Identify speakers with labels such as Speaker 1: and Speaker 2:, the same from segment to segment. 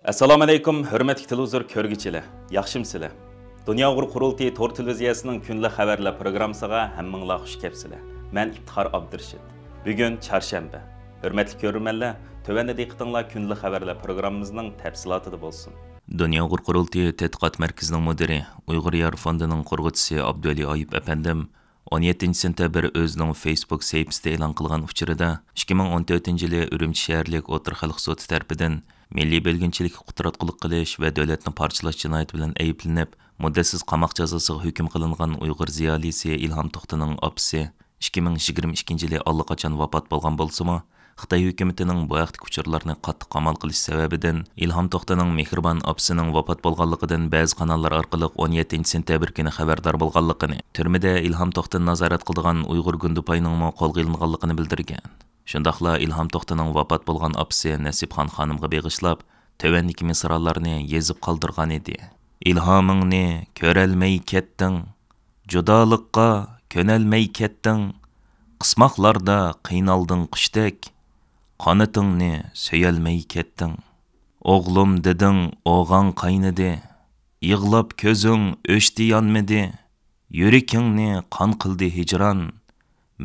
Speaker 1: Assalomu alaykum, hurmatli televizor ko'rguvchilar. Yaxshimsizlar? Dunyo Uyg'ur qurultiyi to'r televiziyasining kunlik xabarlar programmasiga hammanglar xush kelibsizlar. Men İftixar Abdurshid. Bugun chorshanba. Hurmatli ko'ruvchilar, tövəndə diqqətinizlər kunlik xabarlar programmamızın təfsilatı bo'lsin. Dunyo Uyg'ur qurultiyi tədqiqat mərkəzinin müdiri, Uyg'ur Yar fondining qurg'uvchisi Abduli Ayub apandim 17 sentabr o'zining Facebook sahifasida e'lon qilgan uchurida 2014-yili Urumchi shaharlik O'tir xalq sudi tarafidan milliy bo'lginchilikka qutratqulik qilish va davlatni parchalash jinoyati bilan ayblanib, muddatsiz qamoq jazosiga hukm qilingan Uyg'ur ziyolisi Ilhom To'xtining opisi 2022-yili allaqachon vafot bo'lgan bo'lsa-mu, Xitoy hukumatining bu vaqtdagi uchurlarni qattiq qamal qilish sababidan Ilhom To'xtining mehribon opisining vafot bo'lganligidan ba'zi kanallar orqali 17 sentabr kuni xabardor bo'lganligini, turmada Ilhom To'xtin nazorat qilgan Uyg'ur Gundupayning qo'lga ilinganligini bildirgan. Shundaqla Ilhom To'xtining vafot bo'lgan opisi Nasibxon xonimga beg'ishlab, tövəndiki misrallarni yezib qoldirgan edi. Ilhomingni ko'ralmay ketding, judolikqa ko'nalmay ketding, qismoqlarda qiynalding qushdek, qanotingni so'yalmay ketding. O'g'lim deding, o'g'an qaynidi, yig'lab ko'zing o'chdi yonmidi, yuragingni qon qildi hijron,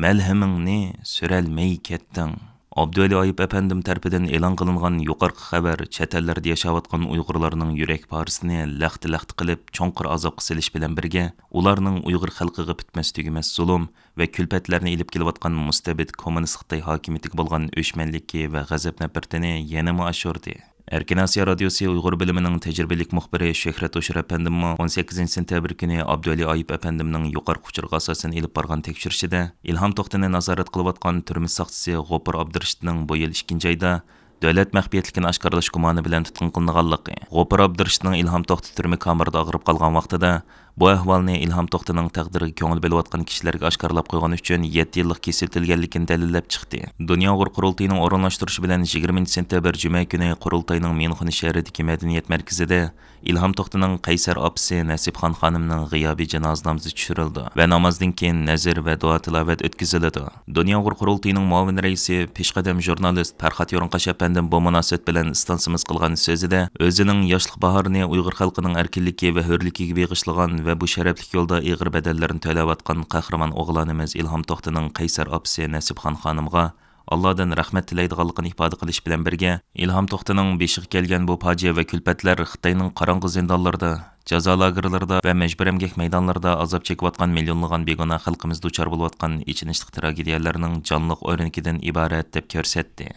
Speaker 1: malhamingni sürəlmey ketding. Abduli Ayub apandim tarafidan e'lon qilingan yuqorqi xabar chet ellarda yashayotgan Uyg'urlarning yurak parisini laxti-laxti qilib cho'nqir azobga silish bilan birga, ularning Uyg'ur xalqiga bitmas tugamas zulm va kulfatlarni ilib kelayotgan mustabid kommunist Xitoy hokimiyatiga bo'lgan o'chmanligi va g'azab nafratini yana oshirdi. Erkin Asiya radiosi Uyg'ur bilimining tajribalik muxbiri Shuhrat O'shir apandim 18 sentabr kuni Abduli Ayub apandimning yuqorqi uchurga asosan ilib borgan tekshirishida Ilhom To'xtini nazorat qilayotgan turmush soqchisi G'ofur Abdurshidning bu yil 2-oyda davlat maxfiyatligini oshkorlash gumoni bilan tutqun qilinganligi. G'ofur Abdurshidning Ilhom To'xti turma kamerada og'rib qolgan vaqtida bu ahvolni Ilhom To'xtining taqdiriga ko'ngil bo'layotgan kishilarga oshkorlab qo'ygan uchun 7 yillik kesiltilganligini dalillab chiqdi. Dunyo Uyg'ur qurultiyining o'rinlashtirishi bilan 20 sentabr juma kuni qurultayning Minxon shahridagi madaniyat markazida Ilhom To'xtining qaysar opisi Nasibxon xonimning g'iyobiy janoza namozi tushirildi va namozdan keyin nazr va duo tilovat o'tkazildi. Dunyo Uyg'ur qurultiyining muavin raisi peshqadam jurnalist Farxat Yo'rinqash apandim bu munosabat bilan istansimiz qilgan so'zida o'zining yoshlik bahorini Uyg'ur xalqining erkinligi va hurligiga beg'ishlagan va bu sharafli yo'lda ig'ir bedellarni to'layotgan qahramon o'g'lonimiz Ilhom To'xtining qaysar opisi Nasibxon xonimga Allohdan rahmat tilaydiganligini ifoda qilish bilan birga, Ilhom To'xtining beshiga kelgan bu fojia va kulfatlar Xitoyning qorong'u zindonlarida, jazo lagerlarida va majburiy emgak maydonlarida azob chekayotgan millionlagan begunoh xalqimiz duchor bo'layotgan ichinishli tragediyalarning jonliq o'rnikidan iborat deb ko'rsatdi.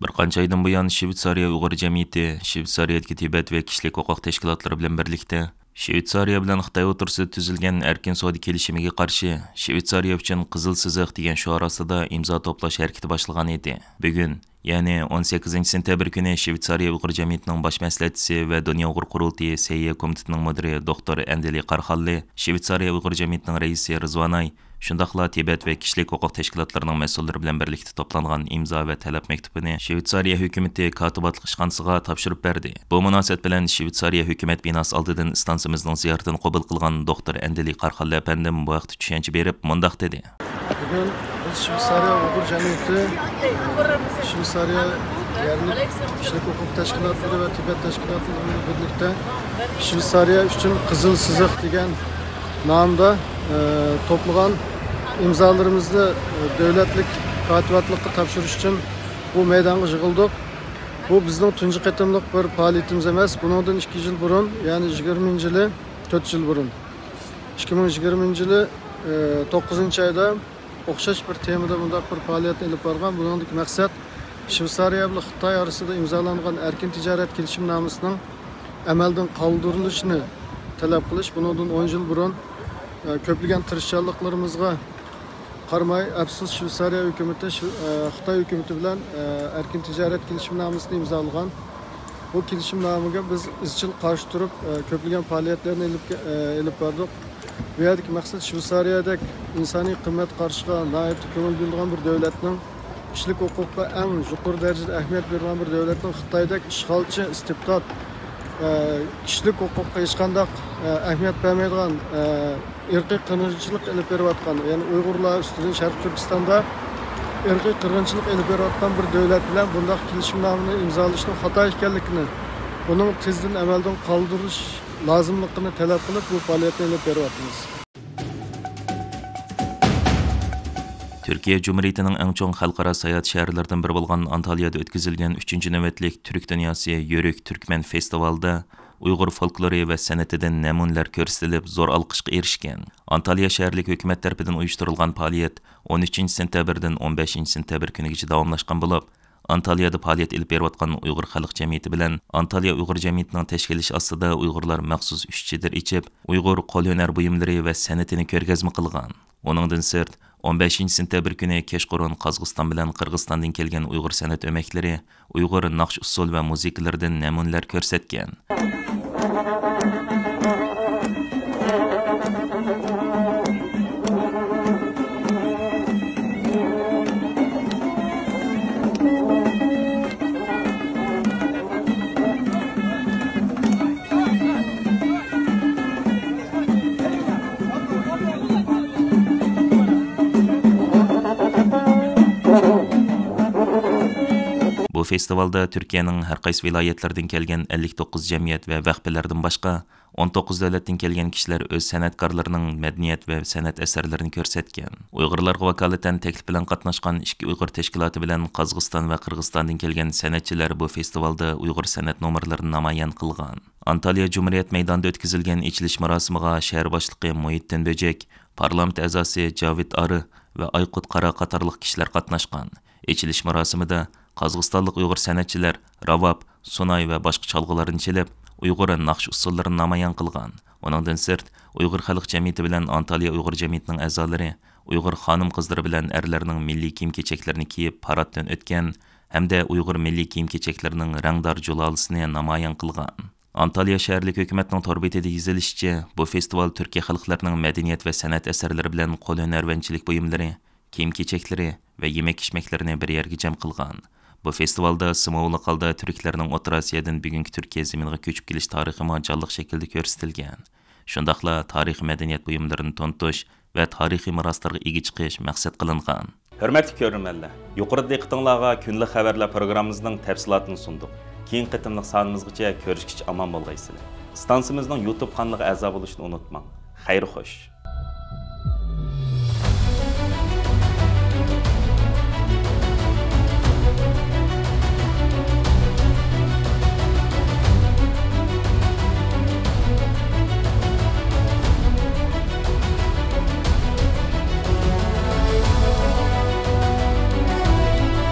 Speaker 1: Bir qancha oydan buyon Shveysariya Uyg'ur jamiyati, Shveysariyadagi Tibet va kishilik huquq tashkilotlari bilan birlikda Shveysariya bilan Xitoy o'rtasida tuzilgan erkin savdo kelishimiga qarshi Shveysariya uchun qizil siziq degan shior ostida imzo to'plash harakati boshlangan edi. Bugun, ya'ni 18 sentabr kuni Shveysariya Uyg'ur jamiyatining bosh maslahatchisi va Dunyo Uyg'ur qurultiyi Seyya komitetining mudiri doktor Andeli Qarxalli, Shveysariya Uyg'ur jamiyatining raisi Rizvanay, shundaqla Tibet va kishilik huquq tashkilotlarining mas'ullari bilan birlikda to'plangan imzo va talab maktubini Shveysariya hukumati kotibotlik ishxonasiga topshirib berdi. Bu munosabat bilan Shveysariya hukumat binosi oldidan stansimizning ziyoratini qabul qilgan doktor Andeli Qarxalli apandim bu vaqtda tushuncha berib, mundaq dedi.
Speaker 2: Bugun biz Shveysariya Uyg'ur jamiyati, Shveysariya kishilik huquq tashkilotlari va Tibet tashkilotlari bilan birlikda Shveysariya uchun qizil siziq degan nomda to'plagan imzolarimizni davlatlik kotibotlikqa topshirish uchun bu maydonga yig'ildik. Bu bizning tunji qatimliq bir faoliyatimiz emas. Bundan 2 yil burun, ya'ni 20-yili 4 yil burun 2020-yili 9-oyda o'xshash bir temada bunday bir faoliyatni olib borgan. Buningdagi maqsad Shveysariya bilan Xitoy orasida imzolangan erkin tijorat kelishimnomasining amaldan qoldirilishini talab qilish. Bundan 10 yil burun ko'plagan tirishchiliklarımizga qaramay, afsus Shveysariya hukumati Xitoy hukumati bilan erkin tijorat kelishimnomasini imzolagan. Bu kelishimnomaga biz izchil qarshi turib, ko'plagan faoliyatlarni olib bordik. Bu yerdagi maqsad Shveysariyadagi insoniy qimmat qarshiga nihoyat ko'ngil bilgan bir davlatning, kishilik huquqqa eng yuqori darajada ahamiyat bergan bir davlatning Xitoydagi ishg'olchi istibdod kishilik huquqqa hech qanday ahamiyat bermaydigan irqiy qirg'inchilik olib berayotgan, ya'ni Uyg'urlar ustidan Sharq Turkistonda irqiy qirg'inchilik elib berayotgan bir davlat bilan bunday kelishimnomani imzolashning xato ekanligini, buning tezdan amaldan qoldirish lozimligini talab qilib bu faoliyatni elib beryapmiz.
Speaker 1: Türkiye Cumhuriyeti'nin en çok xalqaro sayohat şehirlerinden biri bo'lgan Antalya'da o'tkazilgan 3-navbatlik Türk Dünyası Yörük Türkmen festivalida Uyg'ur folklori va san'atidan namunalar ko'rsatilib, zo'r olqishga erishgan. Antalya shaharlik hukumat tarafidan uyushtirilgan faoliyat 13-sentabrdan 15-sentabr kunigacha davomlashgan bo'lib, Antalyada faoliyat ilib berayotgan Uyg'ur xalq jamiyati bilan Antalya Uyg'ur jamiyatining tashkilishi ostida Uyg'urlar maxsus uchchidir ichib, Uyg'ur qo'l-hunar buyumlari va san'atini ko'rgazma qilgan. Oningdan sirt 15-sentabr kuni kechqurun Qozog'iston bilan Qirg'izistondan kelgan Uyg'ur san'at o'maklari Uyg'ur naqsh usul va musiqalardan namunalar ko'rsatgan. Bu festivalda Türkiye'nin her qaysi vilayetlerden kelgen 59 cemiyet ve vahbelerden başka 19 devletten kelgen kişiler öz sanatkarlarının medeniyet ve sanat eserlerini ko'rsatgan. Uyg'urlarga vakolatan teklif bilan qatnashgan ikki Uyg'ur tashkiloti bilan Qozog'iston va Qirg'izistondan kelgan san'atchilar bu festivalda Uyg'ur san'at nomerlarini namoyon qilgan. Antalya Cumhuriyet maydonida o'tkazilgan ichilish marosimiga shahar boshlig'i Muhittin Böcek, parlament a'zosi Javid Arı ve Aykut Qara qatorliq kishilar qatnashgan. İçiliş marosimida Qozog'istonlik Uyg'ur san'atchilar ravab, sunay va boshqa chalg'ularni chelib, Uyg'ur naqsh usullarini namoyon qilgan. Oningdan sirt Uyg'ur xalq jamiyati bilan Antalya Uyg'ur jamiyatining a'zolari Uyg'ur xonim qizlari bilan erlarning milliy kiyim-kechaklarini kiyib paraddan o'tgan hamda Uyg'ur milliy kiyim-kechaklarining rangdor jo'lalisini namoyon qilgan. Antalya shaharlik hukumatning torbetida yezilishicha, bu festival Turkiya xalqlarining madaniyat va san'at asarlari bilan qo'l-hunarvanchilik buyumlari, kiyim-kechaklari va yemek-ichmaklarini bir yerga jam qilgan. Bu festivalda Simovli qalda Türklerning O'rta Osiyodan bugungi Turkiya zaminiga ko'chib kelish tarixi jonliq shaklda ko'rsatilgan. Shundaqla tarixiy madaniyat buyumlarini tontish va tarixiy meroslarga ega chiqish maqsad qilingan. Hurmatli ko'ruvchilar, yuqorida diqqatingizga kunlik xabarlar programmamizning tafsilotini sundik. Keyingi qitimliq sonimizgacha ko'rishguncha omon bo'lgaysizlar. Stansimizning YouTube kanaliga a'zo bo'lishni unutmang. Xayr xo'sh.